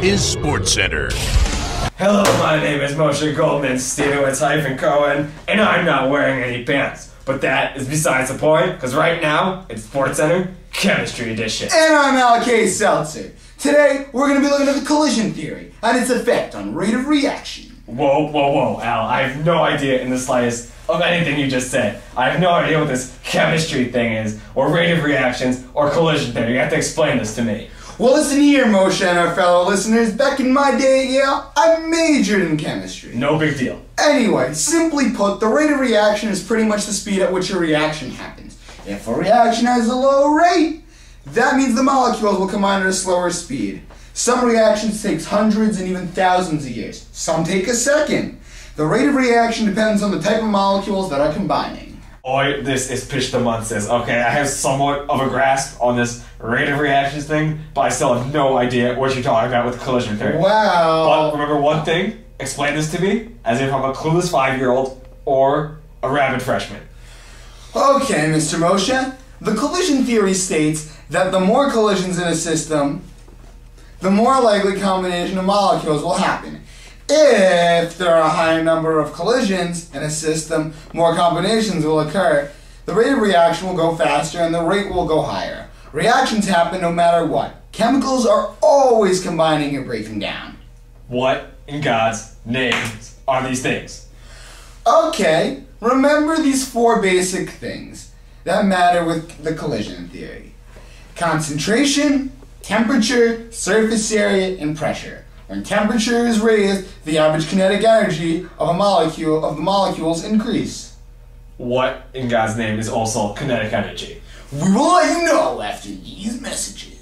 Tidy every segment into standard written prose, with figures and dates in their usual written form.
is SportsCenter. Hello, my name is Moshe Goldman, Stenowitz-Cohen, and I'm not wearing any pants. But that is besides the point, because right now, it's SportsCenter Chemistry Edition. And I'm Al K. Seltzer. Today, we're going to be looking at the collision theory and its effect on rate of reaction. Whoa, Al. I have no idea in the slightest of anything you just said. I have no idea what this chemistry thing is, or rate of reactions, or collision theory. You have to explain this to me. Well, listen here, Moshe and our fellow listeners. Back in my day at Yale, I majored in chemistry. No big deal. Anyway, simply put, the rate of reaction is pretty much the speed at which a reaction happens. If a reaction has a low rate, that means the molecules will combine at a slower speed. Some reactions take hundreds and even thousands of years. Some take a second. The rate of reaction depends on the type of molecules that are combining. Oi, this is Pitch the Monsters. Okay, I have somewhat of a grasp on this rate of reactions thing, but I still have no idea what you're talking about with collision theory. Wow. But remember one thing, explain this to me as if I'm a clueless 5-year-old or a rabid freshman. Okay, Mr. Moshe. The collision theory states that the more collisions in a system, the more likely combination of molecules will happen. If there are a higher number of collisions in a system, more combinations will occur. The rate of reaction will go faster and the rate will go higher. Reactions happen no matter what. Chemicals are always combining and breaking down. What in God's name are these things? Okay, remember these 4 basic things that matter with the collision theory. Concentration, temperature, surface area, and pressure. When temperature is raised, the average kinetic energy of the molecules increase. What in God's name is also kinetic energy? We will let you know after these messages.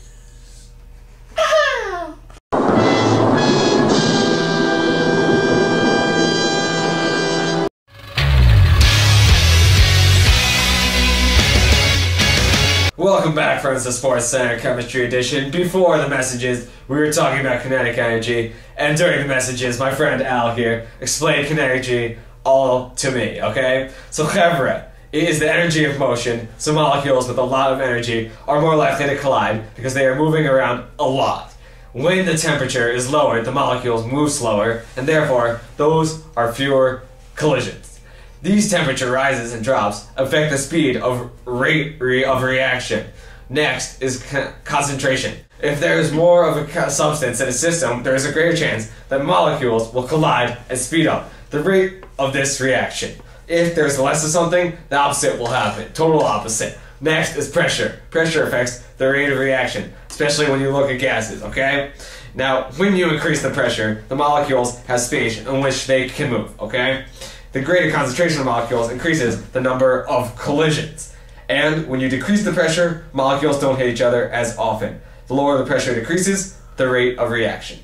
Welcome back, friends, to SportsCenter Chemistry Edition. Before the messages, we were talking about kinetic energy, and during the messages, my friend Al here explained kinetic energy all to me, okay? So, chevra is the energy of motion, so molecules with a lot of energy are more likely to collide because they are moving around a lot. When the temperature is lowered, the molecules move slower, and therefore, those are fewer collisions. These temperature rises and drops affect the speed of rate of reaction. Next is concentration. If there is more of a substance in a system, there is a greater chance that molecules will collide and speed up the rate of this reaction. If there's less of something, the opposite will happen. Total opposite. Next is pressure. Pressure affects the rate of reaction, especially when you look at gases, okay? Now, when you increase the pressure, the molecules have space in which they can move, okay? The greater concentration of molecules increases the number of collisions. And when you decrease the pressure, molecules don't hit each other as often. The lower the pressure decreases, the rate of reaction.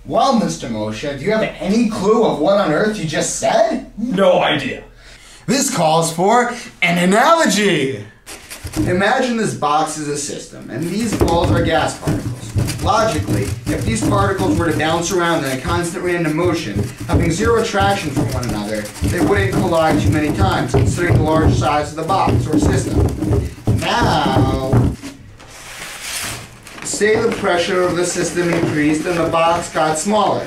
Well, Mr. Moshe, do you have any clue of what on earth you just said? No idea. This calls for an analogy. Imagine this box is a system, and these balls are gas particles. Logically, if these particles were to bounce around in a constant random motion, having zero attraction from one another, they wouldn't collide too many times, considering the large size of the box or system. Now, say the pressure of the system increased and the box got smaller.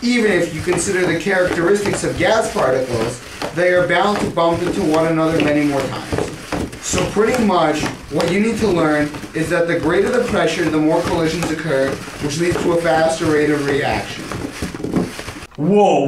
Even if you consider the characteristics of gas particles, they are bound to bump into one another many more times. So pretty much, what you need to learn is that the greater the pressure, the more collisions occur, which leads to a faster rate of reaction. Whoa,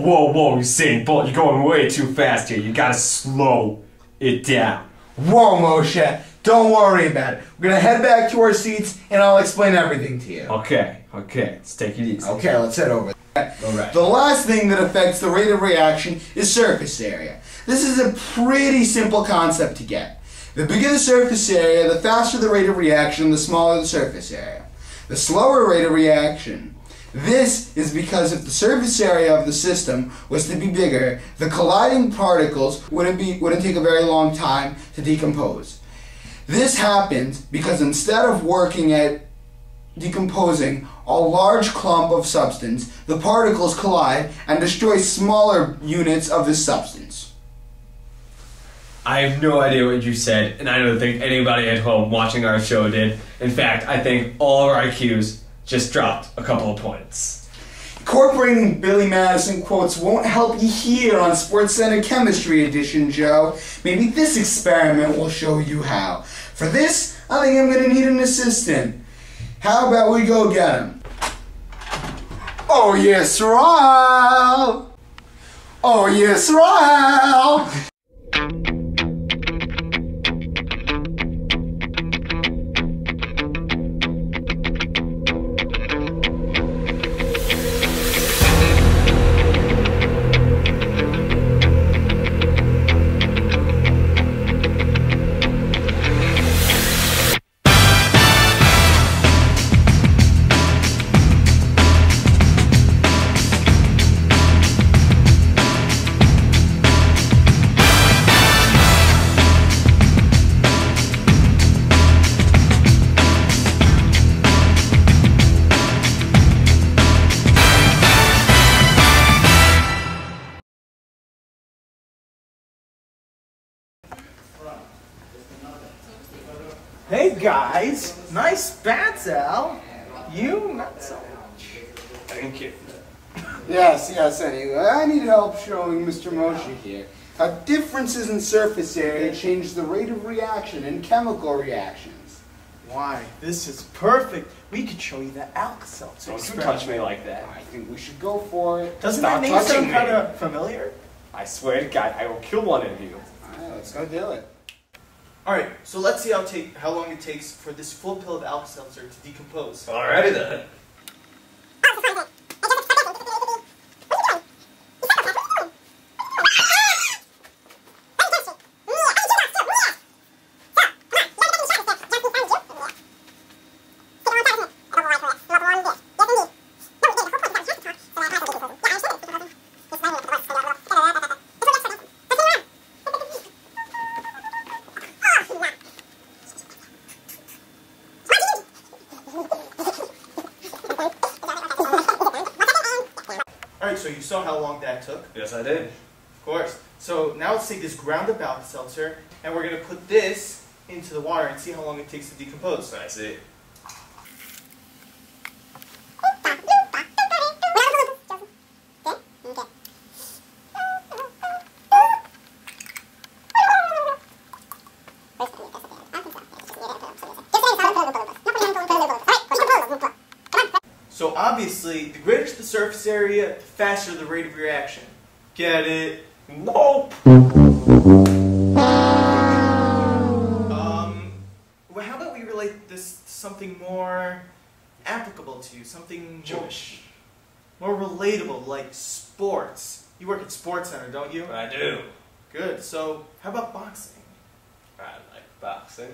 Usain Bolt, you're going way too fast here. You gotta slow it down. Whoa, Moshe, don't worry about it. We're gonna head back to our seats, and I'll explain everything to you. Okay, let's take it easy. Okay, let's head over. Alright. The last thing that affects the rate of reaction is surface area. This is a pretty simple concept to get. The bigger the surface area, the faster the rate of reaction, the smaller the surface area. The slower rate of reaction. This is because if the surface area of the system was to be bigger, the colliding particles wouldn't take a very long time to decompose. This happens because instead of working at decomposing a large clump of substance, the particles collide and destroy smaller units of this substance. I have no idea what you said, and I don't think anybody at home watching our show did. In fact, I think all of our IQs just dropped a couple of points. Incorporating Billy Madison quotes won't help you here on SportsCenter Chemistry Edition, Joe. Maybe this experiment will show you how. For this, I think I'm going to need an assistant. How about we go get him? Oh yes, Ralph! Oh yes, Ralph! Hey guys, nice bats, Al. You, not so much. Thank you. Yes, anyway, I need help showing Mr. Moshe here how differences in surface area change the rate of reaction in chemical reactions. Why, this is perfect. We could show you the Alka-Seltzer. Don't you touch me like that. I think we should go for it. Doesn't Stop that name touching sound me. kind of familiar? I swear to God, I will kill one of you. Alright, let's go do it. Alright, so let's see how long it takes for this full pill of Alka-Seltzer to decompose. Alrighty then. Alright, so you saw how long that took? Yes, I did. Of course. So now let's take this ground up Alka-Seltzer and we're going to put this into the water and see how long it takes to decompose. I see. So obviously, the greater the surface area, the faster the rate of reaction. Get it? Nope. Well, how about we relate this to something more applicable to you, something Jewish. more relatable, like sports. You work at SportsCenter, don't you? I do. Good. So, how about boxing? I like boxing.